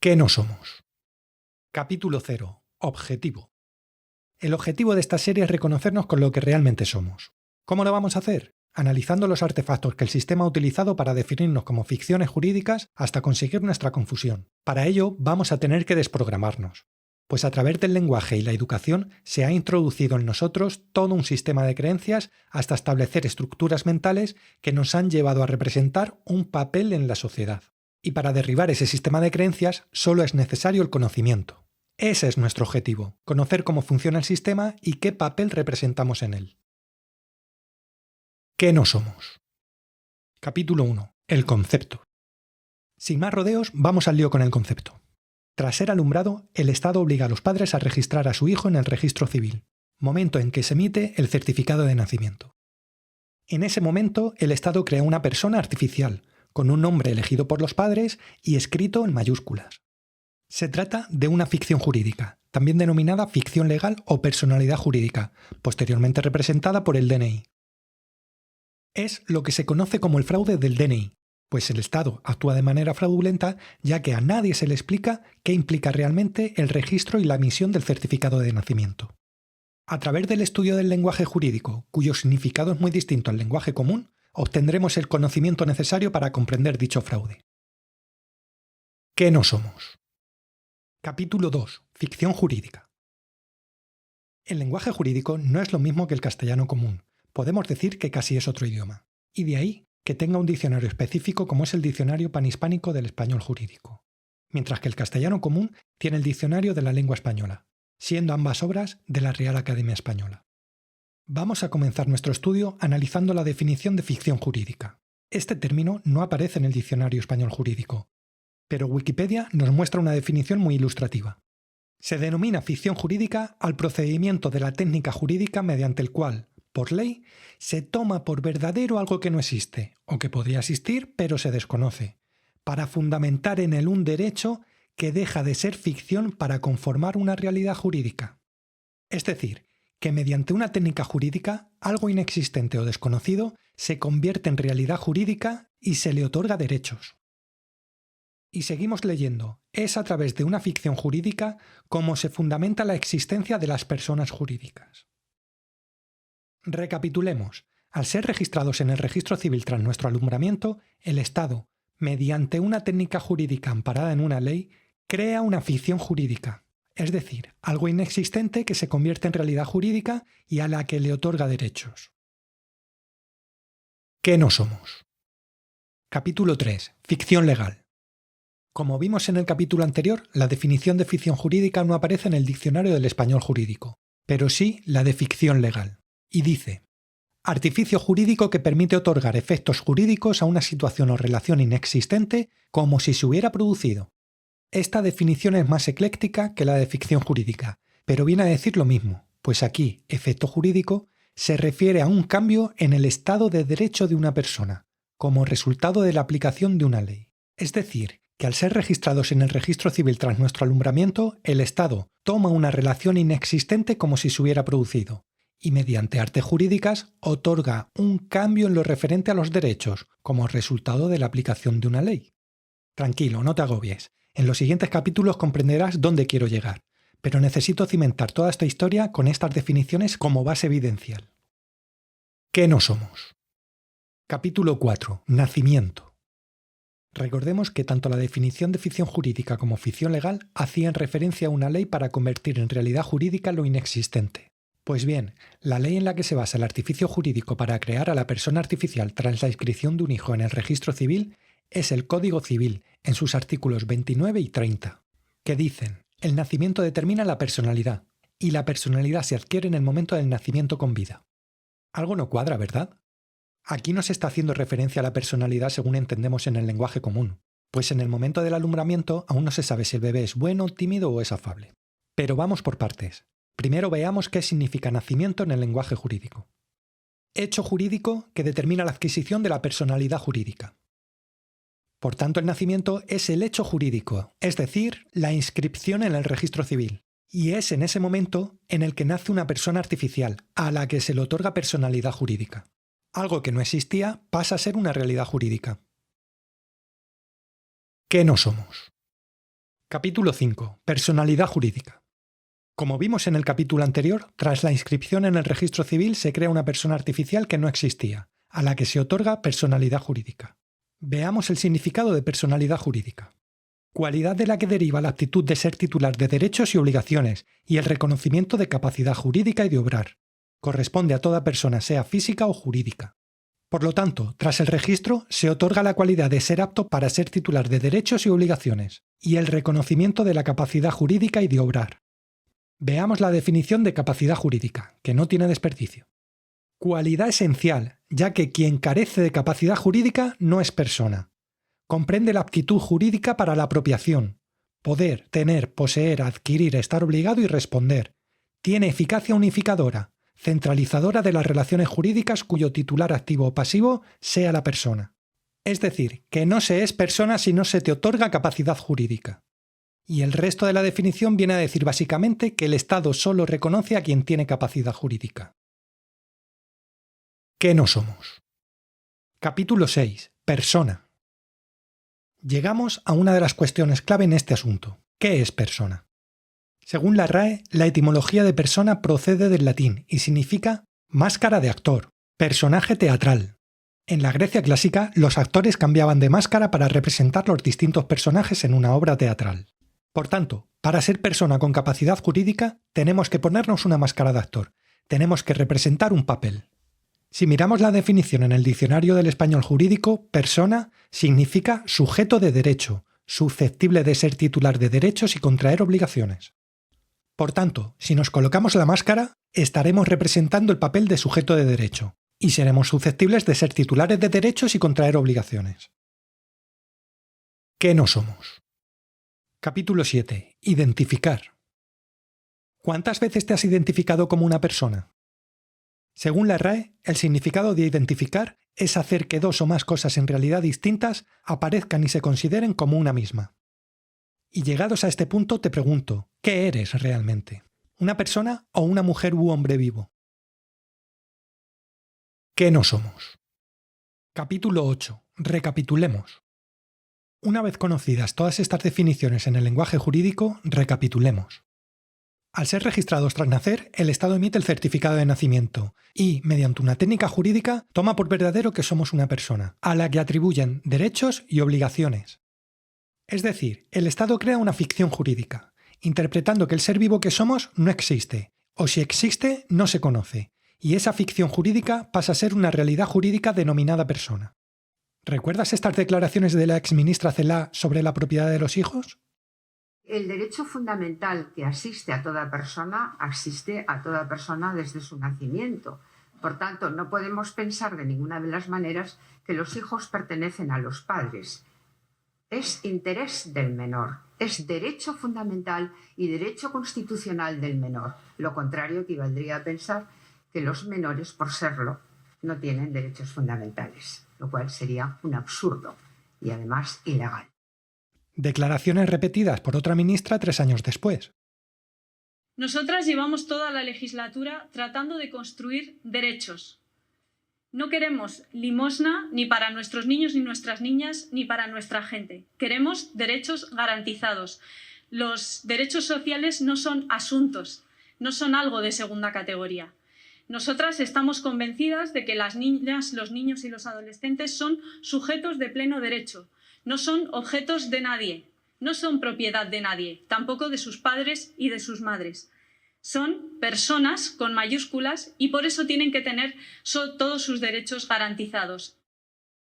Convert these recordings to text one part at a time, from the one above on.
¿Qué no somos? Capítulo 0. Objetivo. El objetivo de esta serie es reconocernos con lo que realmente somos. ¿Cómo lo vamos a hacer? Analizando los artefactos que el sistema ha utilizado para definirnos como ficciones jurídicas hasta conseguir nuestra confusión. Para ello vamos a tener que desprogramarnos, pues a través del lenguaje y la educación se ha introducido en nosotros todo un sistema de creencias hasta establecer estructuras mentales que nos han llevado a representar un papel en la sociedad. Y para derribar ese sistema de creencias solo es necesario el conocimiento. Ese es nuestro objetivo, conocer cómo funciona el sistema y qué papel representamos en él. ¿Qué no somos? Capítulo 1. El concepto. Sin más rodeos, vamos al lío con el concepto. Tras ser alumbrado, el Estado obliga a los padres a registrar a su hijo en el registro civil, momento en que se emite el certificado de nacimiento. En ese momento, el Estado crea una persona artificial, con un nombre elegido por los padres y escrito en mayúsculas. Se trata de una ficción jurídica, también denominada ficción legal o personalidad jurídica, posteriormente representada por el DNI. Es lo que se conoce como el fraude del DNI, pues el Estado actúa de manera fraudulenta ya que a nadie se le explica qué implica realmente el registro y la emisión del certificado de nacimiento. A través del estudio del lenguaje jurídico, cuyo significado es muy distinto al lenguaje común, obtendremos el conocimiento necesario para comprender dicho fraude. ¿Qué no somos? Capítulo 2. Ficción jurídica. El lenguaje jurídico no es lo mismo que el castellano común. Podemos decir que casi es otro idioma. Y de ahí que tenga un diccionario específico como es el Diccionario Panhispánico del Español Jurídico. Mientras que el castellano común tiene el Diccionario de la Lengua Española, siendo ambas obras de la Real Academia Española. Vamos a comenzar nuestro estudio analizando la definición de ficción jurídica. Este término no aparece en el Diccionario Español Jurídico, pero Wikipedia nos muestra una definición muy ilustrativa. Se denomina ficción jurídica al procedimiento de la técnica jurídica mediante el cual, por ley, se toma por verdadero algo que no existe, o que podría existir pero se desconoce, para fundamentar en él un derecho que deja de ser ficción para conformar una realidad jurídica. Es decir, que mediante una técnica jurídica, algo inexistente o desconocido se convierte en realidad jurídica y se le otorga derechos. Y seguimos leyendo, es a través de una ficción jurídica como se fundamenta la existencia de las personas jurídicas. Recapitulemos. Al ser registrados en el registro civil tras nuestro alumbramiento, el Estado, mediante una técnica jurídica amparada en una ley, crea una ficción jurídica, es decir, algo inexistente que se convierte en realidad jurídica y a la que le otorga derechos. ¿Qué no somos? Capítulo 3. Ficción legal. Como vimos en el capítulo anterior, la definición de ficción jurídica no aparece en el Diccionario del Español Jurídico, pero sí la de ficción legal. Y dice: artificio jurídico que permite otorgar efectos jurídicos a una situación o relación inexistente como si se hubiera producido. Esta definición es más ecléctica que la de ficción jurídica, pero viene a decir lo mismo, pues aquí, efecto jurídico, se refiere a un cambio en el estado de derecho de una persona, como resultado de la aplicación de una ley. Es decir, que al ser registrados en el registro civil tras nuestro alumbramiento, el Estado toma una relación inexistente como si se hubiera producido, y mediante artes jurídicas otorga un cambio en lo referente a los derechos, como resultado de la aplicación de una ley. Tranquilo, no te agobies. En los siguientes capítulos comprenderás dónde quiero llegar, pero necesito cimentar toda esta historia con estas definiciones como base evidencial. ¿Qué no somos? Capítulo 4. Nacimiento. Recordemos que tanto la definición de ficción jurídica como ficción legal hacían referencia a una ley para convertir en realidad jurídica lo inexistente. Pues bien, la ley en la que se basa el artificio jurídico para crear a la persona artificial tras la inscripción de un hijo en el registro civil es el Código Civil, en sus artículos 29 y 30, que dicen: el nacimiento determina la personalidad, y la personalidad se adquiere en el momento del nacimiento con vida. Algo no cuadra, ¿verdad? Aquí no se está haciendo referencia a la personalidad según entendemos en el lenguaje común, pues en el momento del alumbramiento aún no se sabe si el bebé es bueno, tímido o es afable. Pero vamos por partes. Primero veamos qué significa nacimiento en el lenguaje jurídico. Hecho jurídico que determina la adquisición de la personalidad jurídica. Por tanto, el nacimiento es el hecho jurídico, es decir, la inscripción en el registro civil. Y es en ese momento en el que nace una persona artificial, a la que se le otorga personalidad jurídica. Algo que no existía pasa a ser una realidad jurídica. ¿Qué no somos? Capítulo 5. Personalidad jurídica. Como vimos en el capítulo anterior, tras la inscripción en el registro civil se crea una persona artificial que no existía, a la que se otorga personalidad jurídica. Veamos el significado de personalidad jurídica. Cualidad de la que deriva la aptitud de ser titular de derechos y obligaciones y el reconocimiento de capacidad jurídica y de obrar. Corresponde a toda persona, sea física o jurídica. Por lo tanto, tras el registro, se otorga la cualidad de ser apto para ser titular de derechos y obligaciones, y el reconocimiento de la capacidad jurídica y de obrar. Veamos la definición de capacidad jurídica, que no tiene desperdicio. Cualidad esencial, ya que quien carece de capacidad jurídica no es persona. Comprende la aptitud jurídica para la apropiación, poder, tener, poseer, adquirir, estar obligado y responder. Tiene eficacia unificadora, centralizadora de las relaciones jurídicas cuyo titular activo o pasivo sea la persona. Es decir, que no se es persona si no se te otorga capacidad jurídica. Y el resto de la definición viene a decir básicamente que el Estado solo reconoce a quien tiene capacidad jurídica. ¿Qué no somos? Capítulo 6. Persona. Llegamos a una de las cuestiones clave en este asunto. ¿Qué es persona? Según la RAE, la etimología de persona procede del latín y significa máscara de actor, personaje teatral. En la Grecia clásica, los actores cambiaban de máscara para representar los distintos personajes en una obra teatral. Por tanto, para ser persona con capacidad jurídica, tenemos que ponernos una máscara de actor, tenemos que representar un papel. Si miramos la definición en el Diccionario del Español Jurídico, persona significa sujeto de derecho, susceptible de ser titular de derechos y contraer obligaciones. Por tanto, si nos colocamos la máscara, estaremos representando el papel de sujeto de derecho, y seremos susceptibles de ser titulares de derechos y contraer obligaciones. ¿Qué no somos? Capítulo 7. Identificar. ¿Cuántas veces te has identificado como una persona? Según la RAE, el significado de identificar es hacer que dos o más cosas en realidad distintas aparezcan y se consideren como una misma. Y llegados a este punto te pregunto, ¿qué eres realmente? ¿Una persona o una mujer u hombre vivo? ¿Qué no somos? Capítulo 8. Recapitulemos. Una vez conocidas todas estas definiciones en el lenguaje jurídico, recapitulemos. Al ser registrados tras nacer, el Estado emite el certificado de nacimiento y, mediante una técnica jurídica, toma por verdadero que somos una persona, a la que atribuyen derechos y obligaciones. Es decir, el Estado crea una ficción jurídica, interpretando que el ser vivo que somos no existe, o si existe, no se conoce, y esa ficción jurídica pasa a ser una realidad jurídica denominada persona. ¿Recuerdas estas declaraciones de la exministra Celaá sobre la propiedad de los hijos? El derecho fundamental que asiste a toda persona desde su nacimiento. Por tanto, no podemos pensar de ninguna de las maneras que los hijos pertenecen a los padres. Es interés del menor, es derecho fundamental y derecho constitucional del menor. Lo contrario equivaldría a pensar que los menores, por serlo, no tienen derechos fundamentales, lo cual sería un absurdo y además ilegal. Declaraciones repetidas por otra ministra 3 años después. Nosotras llevamos toda la legislatura tratando de construir derechos. No queremos limosna ni para nuestros niños ni nuestras niñas ni para nuestra gente. Queremos derechos garantizados. Los derechos sociales no son asuntos, no son algo de segunda categoría. Nosotras estamos convencidas de que las niñas, los niños y los adolescentes son sujetos de pleno derecho. No son objetos de nadie, no son propiedad de nadie, tampoco de sus padres y de sus madres. Son personas con mayúsculas y por eso tienen que tener todos sus derechos garantizados.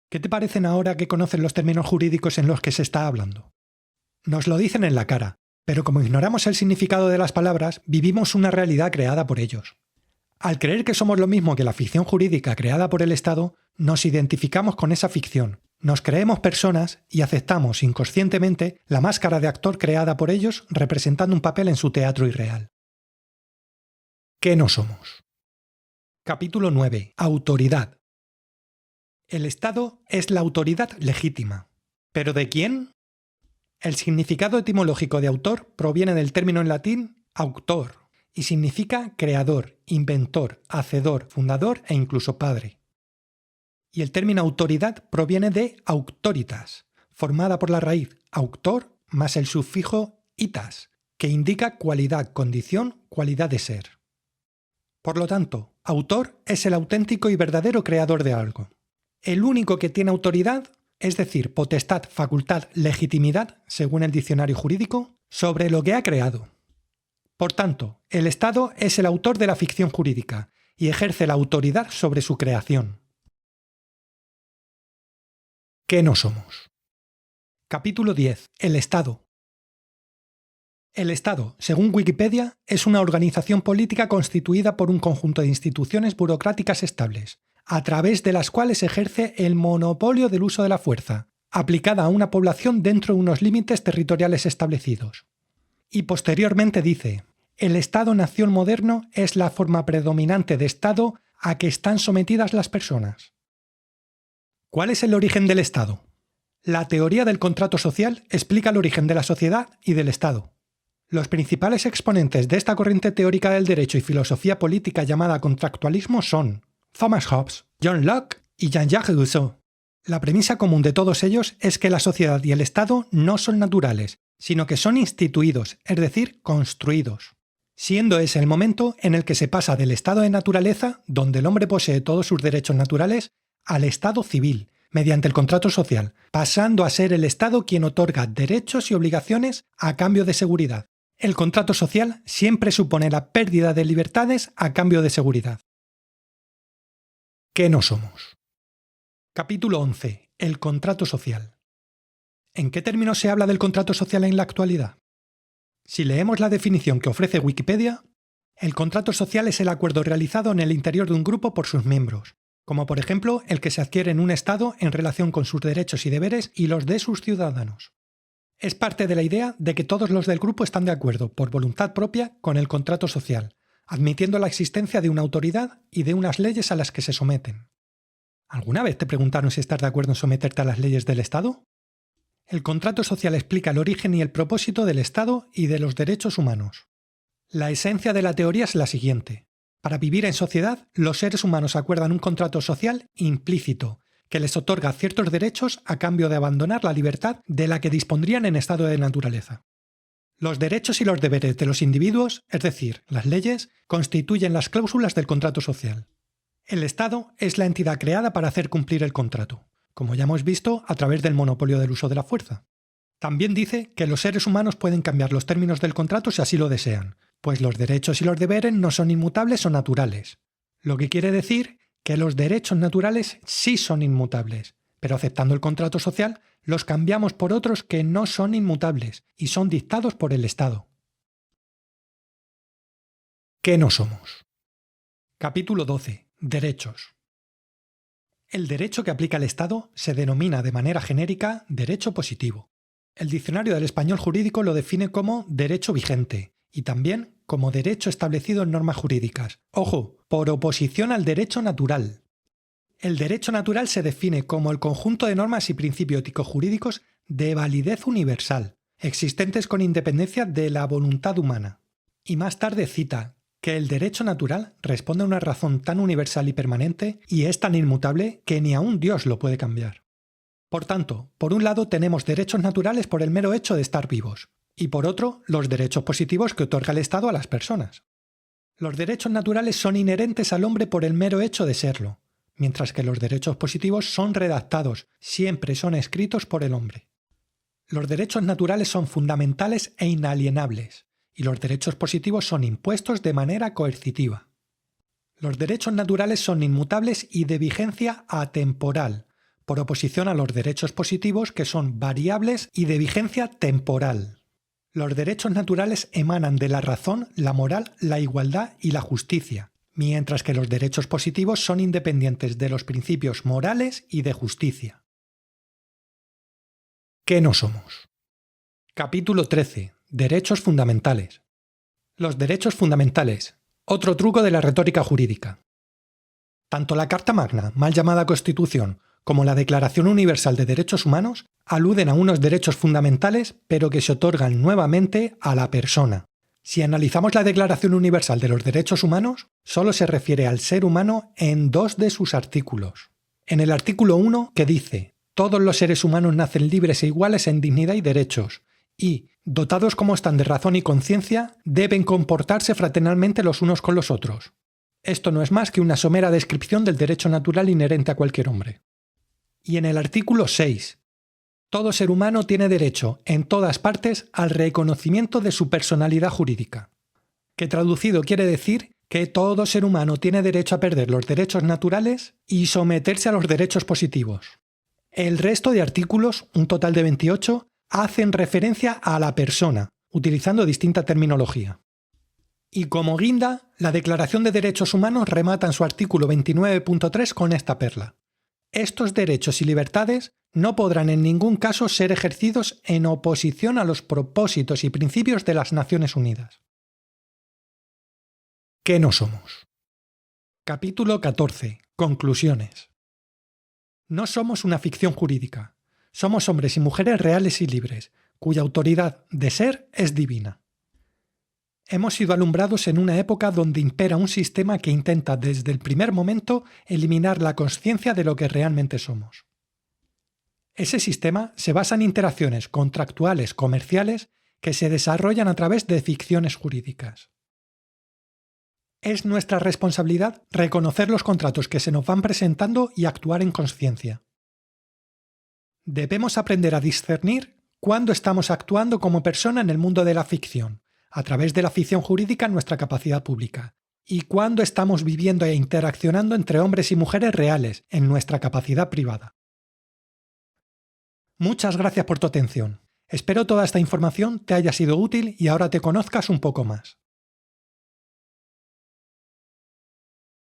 ¿Qué te parecen ahora que conocen los términos jurídicos en los que se está hablando? Nos lo dicen en la cara, pero como ignoramos el significado de las palabras, vivimos una realidad creada por ellos. Al creer que somos lo mismo que la ficción jurídica creada por el Estado, nos identificamos con esa ficción. Nos creemos personas y aceptamos inconscientemente la máscara de actor creada por ellos representando un papel en su teatro irreal. ¿Qué no somos? Capítulo 9. Autoridad. El Estado es la autoridad legítima. ¿Pero de quién? El significado etimológico de autor proviene del término en latín auctor y significa creador, inventor, hacedor, fundador e incluso padre. Y el término autoridad proviene de auctoritas, formada por la raíz auctor más el sufijo itas, que indica cualidad, condición, cualidad de ser. Por lo tanto, autor es el auténtico y verdadero creador de algo. El único que tiene autoridad, es decir, potestad, facultad, legitimidad, según el diccionario jurídico, sobre lo que ha creado. Por tanto, el Estado es el autor de la ficción jurídica y ejerce la autoridad sobre su creación. ¿Qué no somos? Capítulo 10. El Estado. El Estado, según Wikipedia, es una organización política constituida por un conjunto de instituciones burocráticas estables, a través de las cuales ejerce el monopolio del uso de la fuerza, aplicada a una población dentro de unos límites territoriales establecidos. Y posteriormente dice, el Estado-nación moderno es la forma predominante de Estado a que están sometidas las personas. ¿Cuál es el origen del Estado? La teoría del contrato social explica el origen de la sociedad y del Estado. Los principales exponentes de esta corriente teórica del derecho y filosofía política llamada contractualismo son Thomas Hobbes, John Locke y Jean-Jacques Rousseau. La premisa común de todos ellos es que la sociedad y el Estado no son naturales, sino que son instituidos, es decir, construidos. Siendo ese el momento en el que se pasa del estado de naturaleza, donde el hombre posee todos sus derechos naturales, al estado civil, mediante el contrato social, pasando a ser el Estado quien otorga derechos y obligaciones a cambio de seguridad. El contrato social siempre supone la pérdida de libertades a cambio de seguridad. ¿Qué no somos? Capítulo 11. El contrato social. ¿En qué términos se habla del contrato social en la actualidad? Si leemos la definición que ofrece Wikipedia, el contrato social es el acuerdo realizado en el interior de un grupo por sus miembros, como por ejemplo el que se adquiere en un Estado en relación con sus derechos y deberes y los de sus ciudadanos. Es parte de la idea de que todos los del grupo están de acuerdo, por voluntad propia, con el contrato social, admitiendo la existencia de una autoridad y de unas leyes a las que se someten. ¿Alguna vez te preguntaron si estás de acuerdo en someterte a las leyes del Estado? El contrato social explica el origen y el propósito del Estado y de los derechos humanos. La esencia de la teoría es la siguiente. Para vivir en sociedad, los seres humanos acuerdan un contrato social implícito, que les otorga ciertos derechos a cambio de abandonar la libertad de la que dispondrían en estado de naturaleza. Los derechos y los deberes de los individuos, es decir, las leyes, constituyen las cláusulas del contrato social. El Estado es la entidad creada para hacer cumplir el contrato, como ya hemos visto a través del monopolio del uso de la fuerza. También dice que los seres humanos pueden cambiar los términos del contrato si así lo desean, pues los derechos y los deberes no son inmutables o naturales. Lo que quiere decir que los derechos naturales sí son inmutables, pero aceptando el contrato social, los cambiamos por otros que no son inmutables y son dictados por el Estado. ¿Qué no somos? Capítulo 12. Derechos. El derecho que aplica el Estado se denomina de manera genérica derecho positivo. El diccionario del español jurídico lo define como derecho vigente y también como derecho establecido en normas jurídicas. Ojo, por oposición al derecho natural. El derecho natural se define como el conjunto de normas y principios ético-jurídicos de validez universal, existentes con independencia de la voluntad humana. Y más tarde cita que el derecho natural responde a una razón tan universal y permanente y es tan inmutable que ni aun Dios lo puede cambiar. Por tanto, por un lado tenemos derechos naturales por el mero hecho de estar vivos, y por otro, los derechos positivos que otorga el Estado a las personas. Los derechos naturales son inherentes al hombre por el mero hecho de serlo, mientras que los derechos positivos son redactados, siempre son escritos por el hombre. Los derechos naturales son fundamentales e inalienables, y los derechos positivos son impuestos de manera coercitiva. Los derechos naturales son inmutables y de vigencia atemporal, por oposición a los derechos positivos que son variables y de vigencia temporal. Los derechos naturales emanan de la razón, la moral, la igualdad y la justicia, mientras que los derechos positivos son independientes de los principios morales y de justicia. ¿Qué no somos? Capítulo 13. Derechos fundamentales. Los derechos fundamentales. Otro truco de la retórica jurídica. Tanto la Carta Magna, mal llamada Constitución, como la Declaración Universal de Derechos Humanos aluden a unos derechos fundamentales, pero que se otorgan nuevamente a la persona. Si analizamos la Declaración Universal de los Derechos Humanos, solo se refiere al ser humano en 2 de sus artículos. En el artículo 1, que dice: todos los seres humanos nacen libres e iguales en dignidad y derechos, y, dotados como están de razón y conciencia, deben comportarse fraternalmente los unos con los otros. Esto no es más que una somera descripción del derecho natural inherente a cualquier hombre. Y en el artículo 6, todo ser humano tiene derecho, en todas partes, al reconocimiento de su personalidad jurídica, que traducido quiere decir que todo ser humano tiene derecho a perder los derechos naturales y someterse a los derechos positivos. El resto de artículos, un total de 28, hacen referencia a la persona, utilizando distinta terminología. Y como guinda, la Declaración de Derechos Humanos remata en su artículo 29.3 con esta perla. Estos derechos y libertades no podrán en ningún caso ser ejercidos en oposición a los propósitos y principios de las Naciones Unidas. ¿Qué no somos? Capítulo 14. Conclusiones. No somos una ficción jurídica. Somos hombres y mujeres reales y libres, cuya autoridad de ser es divina. Hemos sido alumbrados en una época donde impera un sistema que intenta desde el primer momento eliminar la consciencia de lo que realmente somos. Ese sistema se basa en interacciones contractuales comerciales que se desarrollan a través de ficciones jurídicas. Es nuestra responsabilidad reconocer los contratos que se nos van presentando y actuar en consciencia. Debemos aprender a discernir cuándo estamos actuando como persona en el mundo de la ficción, a través de la ficción jurídica en nuestra capacidad pública, y cuándo estamos viviendo e interaccionando entre hombres y mujeres reales en nuestra capacidad privada. Muchas gracias por tu atención. Espero toda esta información te haya sido útil y ahora te conozcas un poco más.